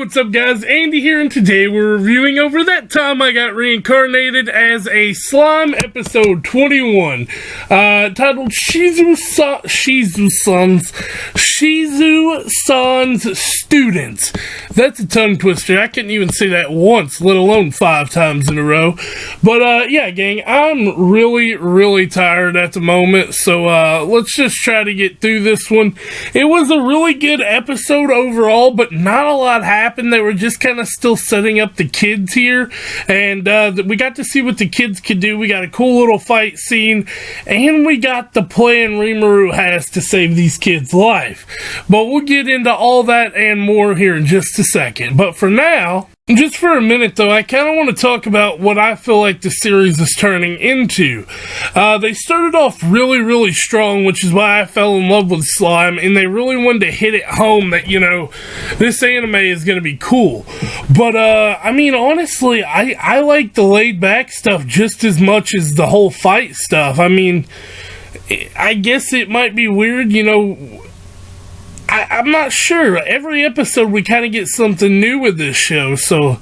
what's up guys, Andy here, and today we're reviewing over that time I got reincarnated as a slime, episode 21, titled Shizu-san's Students. That's a tongue twister. I couldn't even say that once, let alone 5 times in a row. But yeah gang, I'm really tired at the moment, so let's just try to get through this one. It was a really good episode overall, but not a lot happened. They were just kind of still setting up the kids here, and we got to see what the kids could do. We got a cool little fight scene, and we got the plan Rimuru has to save these kids' life. But we'll get into all that and more here in just a second. But for now, just for a minute though, I kind of want to talk about what I feel like the series is turning into. They started off really strong, which is why I fell in love with slime, and they really wanted to hit it home that, you know, this anime is going to be cool. But I mean, honestly, I like the laid back stuff just as much as the whole fight stuff. I mean, I guess it might be weird, you know, I'm not sure. Every episode we kind of get something new with this show, so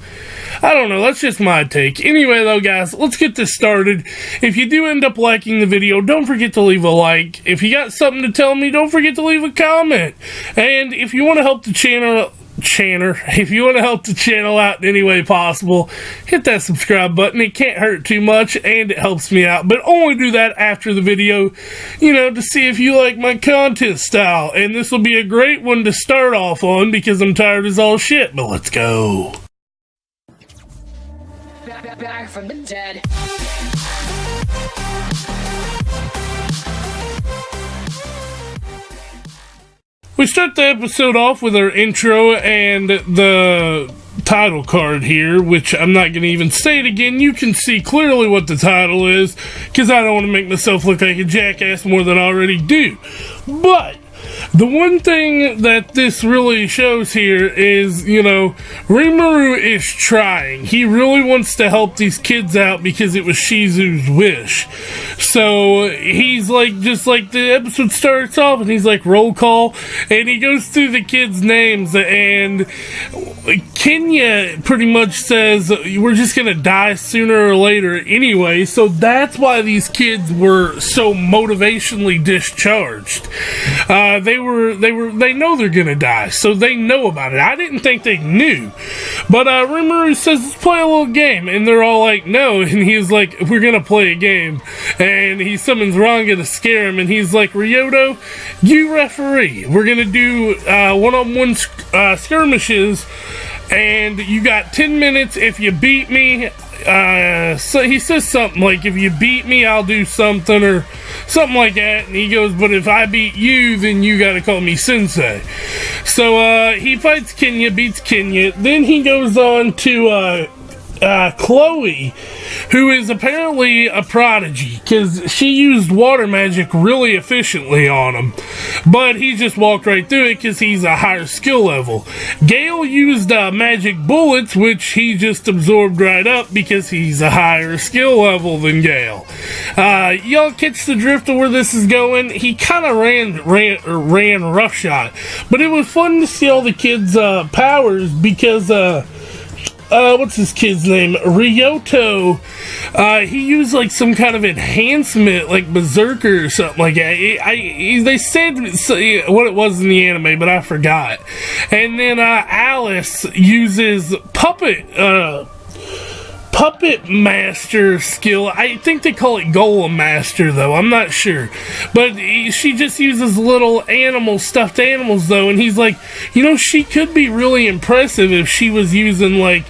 I don't know. That's just my take. Anyway, though, guys, let's get this started. If you do end up liking the video, don't forget to leave a like. If you got something to tell me, don't forget to leave a comment. And if you want to help the channel out in any way possible, hit that subscribe button. It can't hurt too much, and it helps me out. But only do that after the video, you know, to see if you like my content style. And this will be a great one to start off on because I'm tired as all shit. But let's go. Back from the dead. We start the episode off with our intro and the title card here, which I'm not going to even say it again. You can see clearly what the title is, because I don't want to make myself look like a jackass more than I already do. But the one thing that this really shows here is, you know, Rimuru is trying. He really wants to help these kids out because it was Shizu's wish. So he's like, just like the episode starts off and he's like, roll call, and he goes through the kids' names, and Kenya pretty much says, we're just gonna die sooner or later anyway. So that's why these kids were so motivationally discharged. They know they're gonna die, so they know about it. I didn't think they knew, but Rimuru says, let's play a little game, and they're all like, no, and he's like, we're gonna play a game, and he summons Ranga to scare him, and he's like, Ryoto, you referee. We're gonna do one-on-one skirmishes, and you got 10 minutes. If you beat me, so he says something like, if you beat me, I'll do something, or something like that, and he goes, but if I beat you, then you gotta call me sensei. So, he fights Kenya, beats Kenya, then he goes on to, Chloe, who is apparently a prodigy, because she used water magic really efficiently on him, but he just walked right through it because he's a higher skill level. Gale used magic bullets, which he just absorbed right up because he's a higher skill level than Gale. Y'all catch the drift of where this is going. He kind of ran roughshod, but it was fun to see all the kids' powers because what's this kid's name? Ryoto. He used like some kind of enhancement, like Berserker or something like that. They said what it was in the anime, but I forgot. And then Alice uses puppet master skill. I think they call it golem master though, I'm not sure, but she just uses little stuffed animals though, and he's like, you know, she could be really impressive if she was using like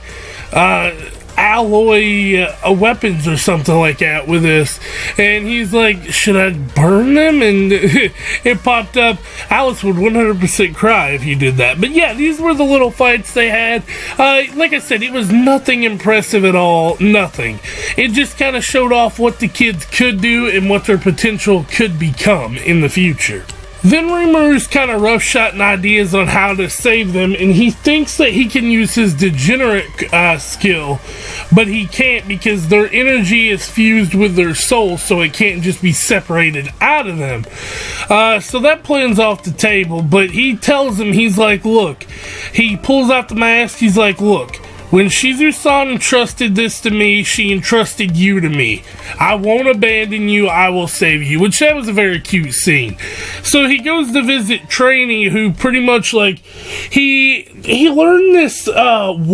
alloy weapons or something like that with this. And he's like, should I burn them? And it popped up, Alice would 100% cry if you did that. But yeah, these were the little fights they had. Like I said, it was nothing impressive at all. Nothing. It just kind of showed off what the kids could do and what their potential could become in the future. Then Rimuru's kind of rough-shotting ideas on how to save them, and he thinks that he can use his degenerate skill, but he can't because their energy is fused with their soul, so it can't just be separated out of them. So that plan's off the table, but he tells him, he's like, look, he pulls out the mask, he's like, look, when Shizu-san entrusted this to me, she entrusted you to me. I won't abandon you, I will save you. Which, that was a very cute scene. So he goes to visit Trainee, who pretty much, like, he learned this warp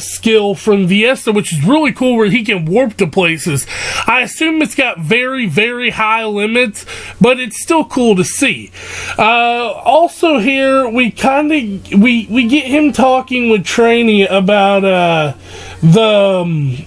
skill from Viesta, which is really cool, where he can warp to places. I assume it's got very, very high limits, but it's still cool to see. Also here, we get him talking with Trainee about the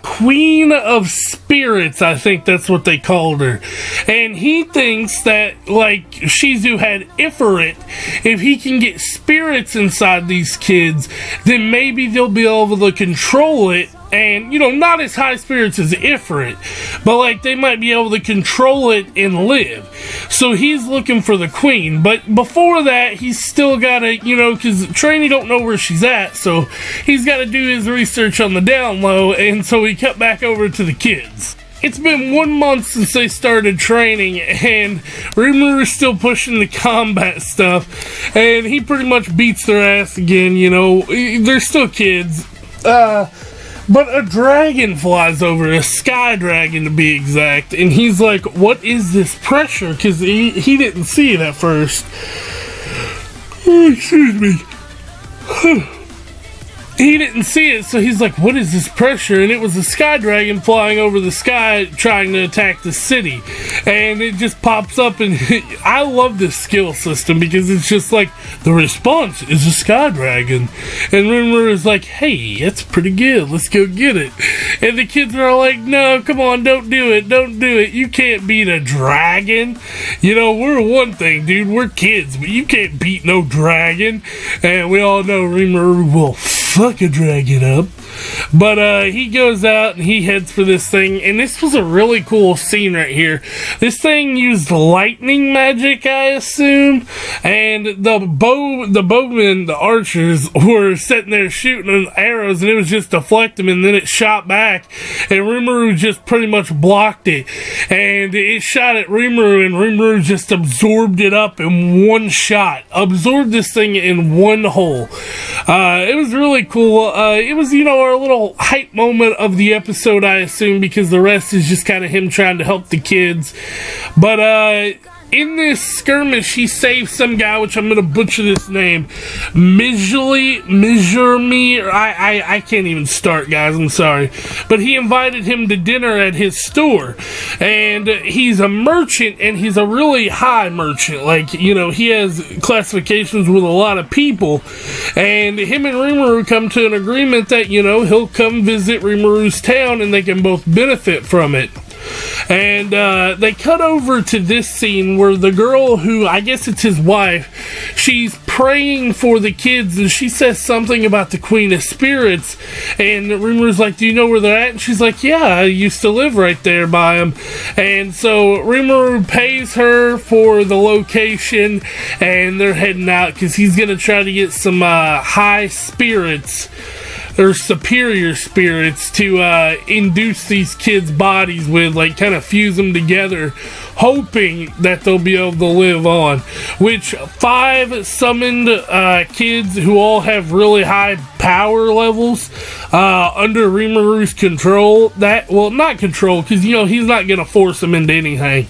Queen of Spirits, I think that's what they called her. And he thinks that, like, Shizu had Ifrit, if he can get spirits inside these kids, then maybe they'll be able to control it. And, you know, not as high spirits as Ifrit, but, like, they might be able to control it and live. So he's looking for the queen. But before that, he's still got to, you know, because Trainee don't know where she's at, so he's got to do his research on the down low, and so he cut back over to the kids. It's been 1 month since they started training, and Rimuru's still pushing the combat stuff, and he pretty much beats their ass again, you know. They're still kids. But a dragon flies over, a sky dragon to be exact, and he's like, what is this pressure? Because he didn't see it at first. Oh, excuse me. He didn't see it, so he's like, what is this pressure? And it was a sky dragon flying over the sky trying to attack the city. And it just pops up, and I love this skill system because it's just like, the response is a sky dragon. And Rimuru is like, hey, that's pretty good, let's go get it. And the kids are all like, no, come on, don't do it, you can't beat a dragon. You know, we're one thing, dude, we're kids, but you can't beat no dragon. And we all know Rimuru will fuck a dragon up. But he goes out and he heads for this thing, and this was a really cool scene right here. This thing used lightning magic, I assume, and the bowmen, the archers, were sitting there shooting arrows, and it was just deflecting, and then it shot back, and Rimuru just pretty much blocked it, and it shot at Rimuru, and Rimuru just absorbed it up in one shot, absorbed this thing in one hole. It was really cool. It was, you know, our little hype moment of the episode, I assume, because the rest is just kind of him trying to help the kids. But in this skirmish, he saved some guy, which I'm going to butcher this name, Mijurmi, or I can't even start, guys, I'm sorry. But he invited him to dinner at his store, and he's a merchant, and he's a really high merchant, like, you know, he has classifications with a lot of people, and him and Rimuru come to an agreement that, you know, he'll come visit Rimuru's town, and they can both benefit from it. And they cut over to this scene where the girl, who I guess it's his wife, she's praying for the kids, and she says something about the Queen of Spirits, and Rimuru's like, do you know where they're at? And she's like, yeah, I used to live right there by them. And so Rimuru pays her for the location, and they're heading out because he's going to try to get some high spirits, or superior spirits, to induce these kids' bodies with, like, kind of fuse them together, hoping that they'll be able to live on. Which 5 summoned kids who all have really high power levels under Rimuru's control. That, well, not control, because, you know, he's not going to force them into anything.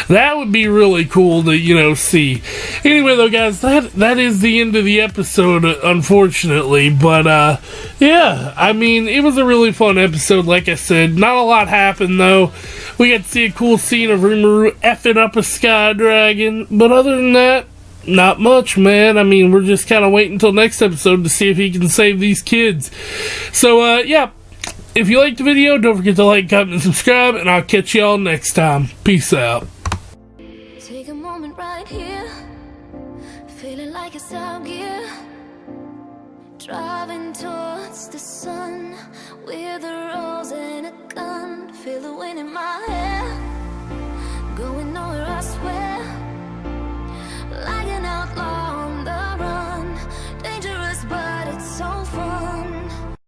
That would be really cool to, you know, see. Anyway, though, guys, that is the end of the episode, unfortunately. But, yeah, I mean, it was a really fun episode, like I said. Not a lot happened, though. We got to see a cool scene of Rimuru effing up a sky dragon. But other than that, not much, man. I mean, we're just kind of waiting until next episode to see if he can save these kids. So, yeah. If you liked the video, don't forget to like, comment, and subscribe. And I'll catch y'all next time. Peace out. Take a moment right here. Feeling like it's out gear. Driving towards the sun with a rose and